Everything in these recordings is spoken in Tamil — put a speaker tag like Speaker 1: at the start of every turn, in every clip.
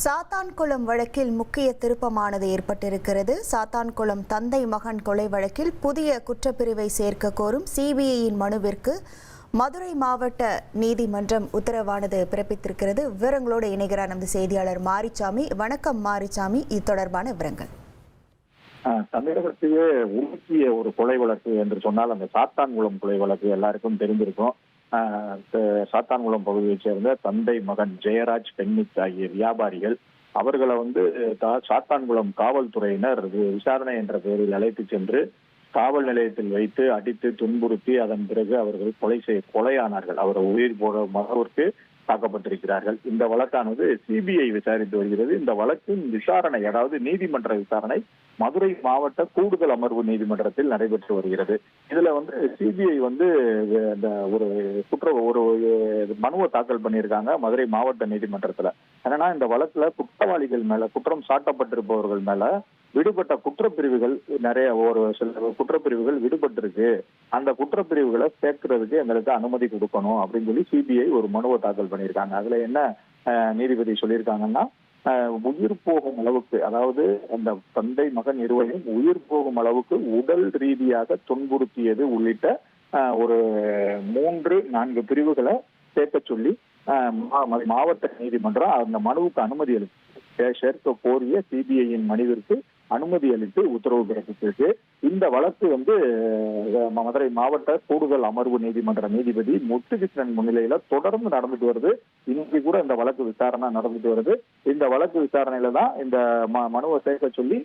Speaker 1: சாத்தான்குளம் வழக்கில் முக்கிய திருப்பமானது ஏற்பட்டிருக்கிறது. சாத்தான்குளம் தந்தை மகன் கொலை வழக்கில் புதிய குற்றப்பிரிவை சேர்க்க கோரும் சிபிஐயின் மனுவிற்கு மதுரை மாவட்ட நீதிமன்றம் உத்தரவானது பிறப்பித்திருக்கிறது. விவரங்களோடு இணைகிறார் நமது செய்தியாளர் மாரிசாமி. வணக்கம் மாரிசாமி, இது தொடர்பான விவரங்கள்.
Speaker 2: தமிழகத்தையே உலுக்கிய ஒரு கொலை வழக்கு என்று சொன்னால் அந்த சாத்தான்குளம் கொலை வழக்கு எல்லாருக்கும் தெரிந்திருக்கும். சாத்தான்குளம் பகுதியைச் சேர்ந்த தந்தை மகன் ஜெயராஜ், பெண்ணித் ஆகிய வியாபாரிகள் அவர்களை சாத்தான்குளம் காவல்துறையினர் விசாரணை என்ற பெயரில் அழைத்து சென்று காவல் நிலையத்தில் வைத்து அடித்து துன்புறுத்தி அதன் பிறகு அவர்கள் கொலையானார்கள். அவர் உயிர் போற மகவிற்கு தாக்கப்பட்டிருக்கிறார்கள். இந்த வழக்கானது சிபிஐ விசாரித்து வருகிறது. இந்த வழக்கின் விசாரணை, அதாவது நீதிமன்ற விசாரணை மதுரை மாவட்ட கூடுதல் அமர்வு நீதிமன்றத்தில் நடைபெற்று வருகிறது. இதுல சிபிஐ ஒரு மனுவை தாக்கல் பண்ணியிருக்காங்க மதுரை மாவட்ட நீதிமன்றத்துல. என்னன்னா, இந்த வழக்குல குற்றவாளிகள் மேல, குற்றம் சாட்டப்பட்டிருப்பவர்கள் மேல விடுபட்ட குற்றப்பிரிவுகள் சில குற்றப்பிரிவுகள் விடுபட்டிருக்கு. அந்த குற்றப்பிரிவுகளை சேர்க்கிறதுக்கு எங்களுக்கு அனுமதி கொடுக்கணும் அப்படின்னு சொல்லி சிபிஐ ஒரு மனுவை தாக்கல் பண்ணியிருக்காங்க. அதுல என்ன நீதிபதி சொல்லியிருக்காங்கன்னா, உயிர் போகும் அளவுக்கு, அதாவது அந்த தந்தை மகன் இருவரையும் உயிர் போகும் அளவுக்கு உடல் ரீதியாக துன்புறுத்தியது உள்ளிட்ட ஒரு 3-4 பிரிவுகளை சேர்க்க சொல்லி மாவட்ட நீதிமன்றம் அந்த மனுவுக்கு அனுமதி சேர்க்க கோரிய சிபிஐயின் மனுவிற்கு அனுமதி அளித்து உத்தரவு பிறப்பித்திருக்கு. இந்த வழக்கு மதுரை மாவட்ட கூடுதல் அமர்வு நீதிமன்ற நீதிபதி முத்துகிருஷ்ணன் முன்னிலையில தொடர்ந்து நடந்துட்டு வருது. இன்னைக்கு கூட இந்த வழக்கு விசாரணை நடந்துட்டு வருது. இந்த வழக்கு விசாரணையில தான் இந்த மனுவை சேர்க்க சொல்லி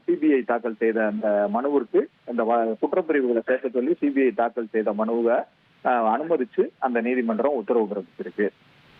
Speaker 2: சிபிஐ தாக்கல் செய்த அந்த மனுவிற்கு, இந்த குற்றப்பிரிவுகளை சேர்க்க சொல்லி சிபிஐ தாக்கல் செய்த மனுவை அனுமதிச்சு அந்த நீதிமன்றம் உத்தரவு பிறப்பிச்சிருக்கு.